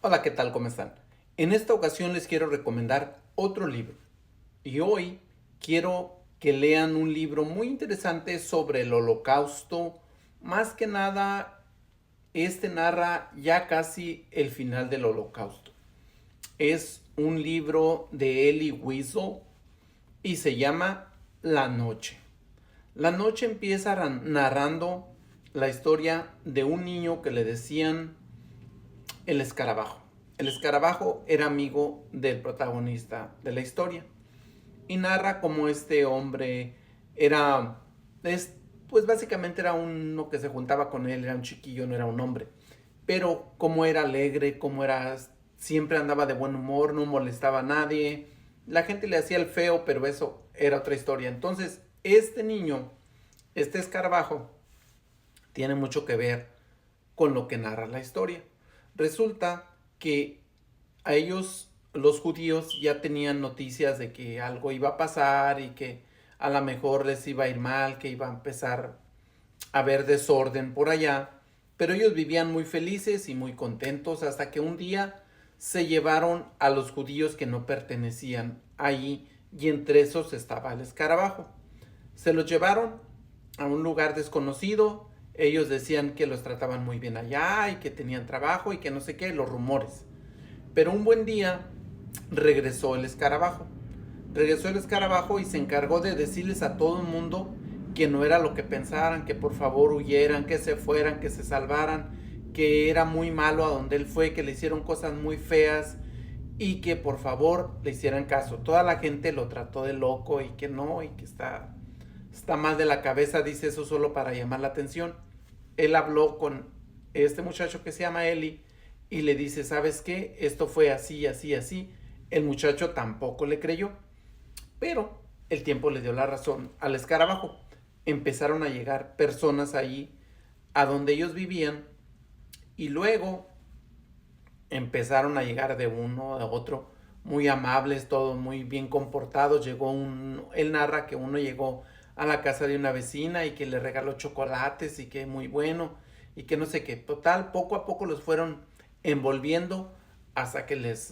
Hola, ¿qué tal? ¿Cómo están? En esta ocasión les quiero recomendar otro libro. Y hoy quiero que lean un libro muy interesante sobre el Holocausto. Más que nada, este narra ya casi el final del Holocausto. Es un libro de Elie Wiesel y se llama La Noche. La Noche empieza narrando la historia de un niño que le decían el escarabajo. El escarabajo era amigo del protagonista de la historia y narra cómo este hombre era, pues básicamente era uno que se juntaba con él, era un chiquillo, no era un hombre, pero cómo era alegre, cómo era, siempre andaba de buen humor, no molestaba a nadie, la gente le hacía el feo, pero eso era otra historia. Entonces, este niño, este escarabajo, tiene mucho que ver con lo que narra la historia. Resulta que a ellos, los judíos, ya tenían noticias de que algo iba a pasar y que a lo mejor les iba a ir mal, que iba a empezar a haber desorden por allá, pero ellos vivían muy felices y muy contentos hasta que un día se llevaron a los judíos que no pertenecían allí y entre esos estaba el escarabajo. Se los llevaron a un lugar desconocido. Ellos decían que los trataban muy bien allá y que tenían trabajo y que no sé qué, los rumores. Pero un buen día regresó el escarabajo. Regresó el escarabajo y se encargó de decirles a todo el mundo que no era lo que pensaran, que por favor huyeran, que se fueran, que se salvaran, que era muy malo a donde él fue, que le hicieron cosas muy feas y que por favor le hicieran caso. Toda la gente lo trató de loco y que no, y que está mal de la cabeza, dice eso solo para llamar la atención. Él habló con este muchacho que se llama Eli y le dice, ¿sabes qué? Esto fue así, así, así. El muchacho tampoco le creyó, pero el tiempo le dio la razón al escarabajo. Empezaron a llegar personas allí a donde ellos vivían y luego empezaron a llegar de uno a otro muy amables, todos muy bien comportados. Él narra que uno llegó a la casa de una vecina y que le regaló chocolates y que muy bueno y que no sé qué. Total, poco a poco los fueron envolviendo hasta que les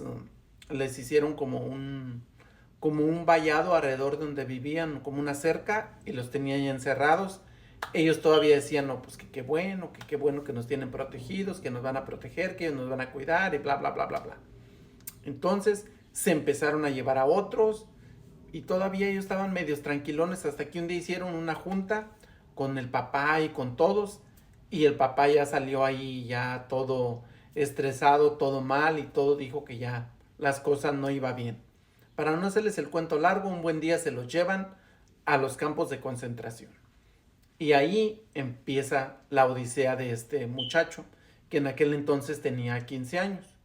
hicieron como un vallado alrededor de donde vivían, como una cerca, y los tenían ya encerrados. Ellos todavía decían, no, pues que qué bueno que nos tienen protegidos, que nos van a proteger, que nos van a cuidar y bla, bla, bla, bla, bla. Entonces se empezaron a llevar a otros y todavía ellos estaban medios tranquilones hasta que un día hicieron una junta con el papá y con todos y el papá ya salió ahí ya todo estresado, todo mal y todo dijo que ya las cosas no iban bien. Para no hacerles el cuento largo, un buen día se los llevan a los campos de concentración. Y ahí empieza la odisea de este muchacho, que en aquel entonces tenía 15 años.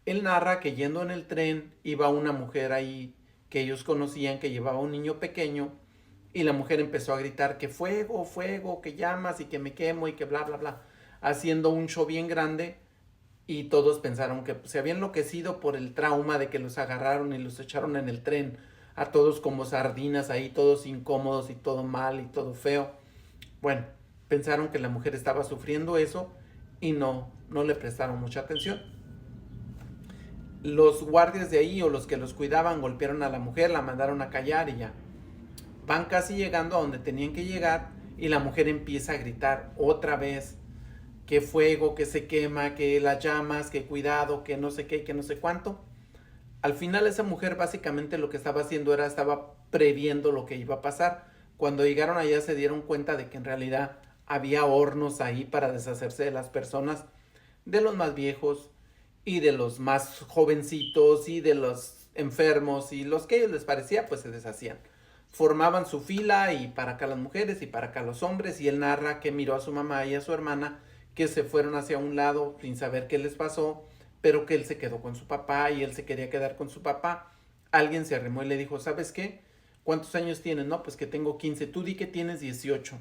Él narra que yendo en el tren iba una mujer ahí que ellos conocían que llevaba un niño pequeño y la mujer empezó a gritar que fuego, fuego, que llamas y que me quemo y que bla, bla, bla, haciendo un show bien grande y todos pensaron que se había enloquecido por el trauma de que los agarraron y los echaron en el tren a todos como sardinas ahí, todos incómodos y todo mal y todo feo. Bueno, pensaron que la mujer estaba sufriendo eso y no le prestaron mucha atención. Los guardias de ahí o los que los cuidaban golpearon a la mujer, la mandaron a callar y ya. Van casi llegando a donde tenían que llegar y la mujer empieza a gritar otra vez que fuego, que se quema, que las llamas, que cuidado, que no sé qué, que no sé cuánto. Al final esa mujer básicamente lo que estaba haciendo estaba previendo lo que iba a pasar. Cuando llegaron allá se dieron cuenta de que en realidad había hornos ahí para deshacerse de las personas, de los más viejos y de los más jovencitos y de los enfermos y los que a ellos les parecía pues se deshacían. Formaban su fila y para acá las mujeres y para acá los hombres y él narra que miró a su mamá y a su hermana que se fueron hacia un lado sin saber qué les pasó, pero que él se quedó con su papá y él se quería quedar con su papá. Alguien se arrimó y le dijo, ¿sabes qué? ¿Cuántos años tienes? No, pues que tengo 15. Tú di que tienes 18.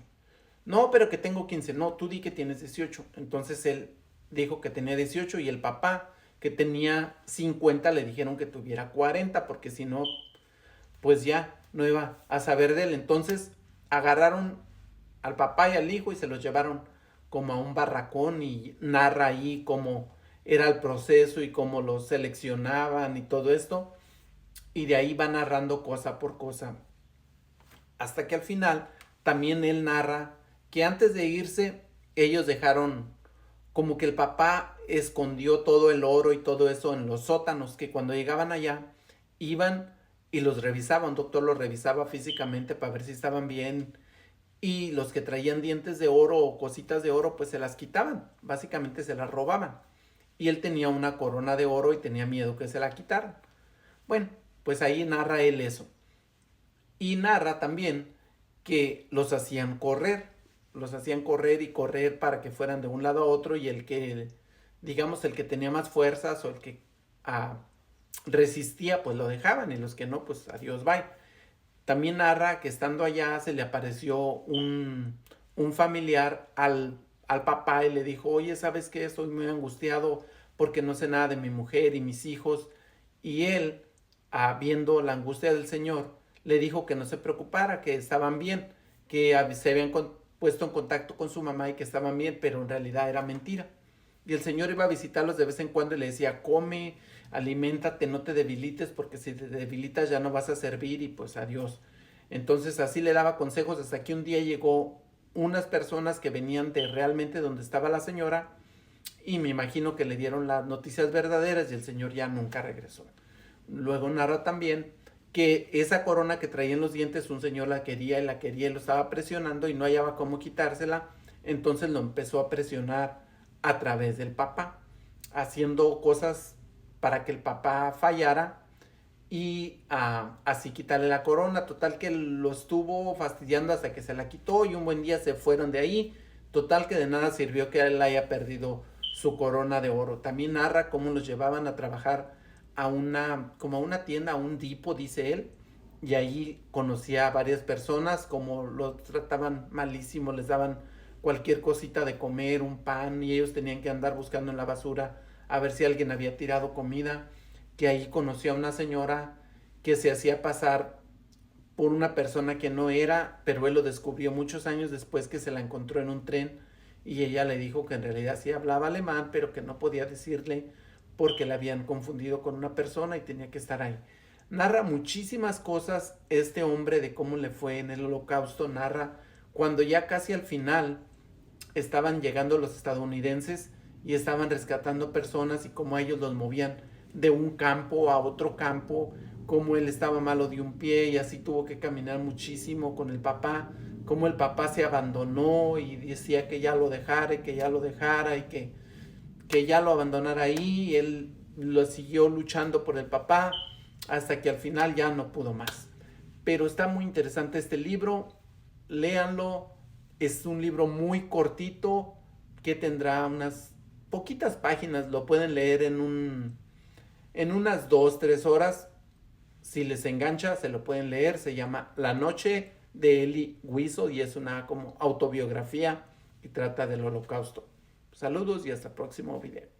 No, pero que tengo 15. No, tú di que tienes 18. Entonces él dijo que tenía 18 y el papá que tenía 50 le dijeron que tuviera 40 porque si no, pues ya no iba a saber de él. Entonces agarraron al papá y al hijo y se los llevaron como a un barracón y narra ahí como era el proceso y cómo los seleccionaban y todo esto. Y de ahí va narrando cosa por cosa. Hasta que al final también él narra que antes de irse ellos dejaron como que el papá escondió todo el oro y todo eso en los sótanos, que cuando llegaban allá iban y los revisaba, un doctor los revisaba físicamente para ver si estaban bien, y los que traían dientes de oro o cositas de oro pues se las quitaban, básicamente se las robaban. Y él tenía una corona de oro y tenía miedo que se la quitaran. Bueno, pues ahí narra él eso. Y narra también que los hacían correr y correr para que fueran de un lado a otro, y el que, digamos, el que tenía más fuerzas o el que ah, resistía, pues lo dejaban, y los que no, pues adiós, bye. También narra que estando allá se le apareció un familiar al papá y le dijo, oye, ¿sabes qué? Estoy muy angustiado porque no sé nada de mi mujer y mis hijos. Y él, viendo la angustia del señor, le dijo que no se preocupara, que estaban bien, que se habían puesto en contacto con su mamá y que estaban bien, pero en realidad era mentira. Y el señor iba a visitarlos de vez en cuando y le decía, come, aliméntate, no te debilites, porque si te debilitas ya no vas a servir y pues adiós. Entonces así le daba consejos hasta que un día llegó unas personas que venían de realmente donde estaba la señora, y me imagino que le dieron las noticias verdaderas y el señor ya nunca regresó. Luego narra también que esa corona que traía en los dientes, un señor la quería y lo estaba presionando y no hallaba cómo quitársela, entonces lo empezó a presionar a través del papá, haciendo cosas para que el papá fallara y así quitarle la corona. Total que lo estuvo fastidiando hasta que se la quitó y un buen día se fueron de ahí. Total que de nada sirvió que él haya perdido su corona de oro. También narra cómo los llevaban a trabajar como a una tienda, a un dipo, dice él, y ahí conocía a varias personas, como los trataban malísimo, les daban cualquier cosita de comer, un pan, y ellos tenían que andar buscando en la basura a ver si alguien había tirado comida. Que ahí conoció a una señora que se hacía pasar por una persona que no era, pero él lo descubrió muchos años después, que se la encontró en un tren y ella le dijo que en realidad sí hablaba alemán, pero que no podía decirle porque la habían confundido con una persona y tenía que estar ahí. Narra muchísimas cosas este hombre de cómo le fue en el Holocausto. Narra cuando ya casi al final estaban llegando los estadounidenses y estaban rescatando personas y cómo ellos los movían de un campo a otro campo, cómo él estaba malo de un pie y así tuvo que caminar muchísimo con el papá, cómo el papá se abandonó y decía que ya lo dejara y que ya lo dejara y que ya lo abandonara ahí, y él lo siguió luchando por el papá hasta que al final ya no pudo más. Pero está muy interesante este libro, léanlo, es un libro muy cortito que tendrá unas poquitas páginas, lo pueden leer en unas 2, 3 horas. Si les engancha, se lo pueden leer. Se llama La Noche de Elie Wiesel y es una como autobiografía y trata del Holocausto. Saludos y hasta el próximo video.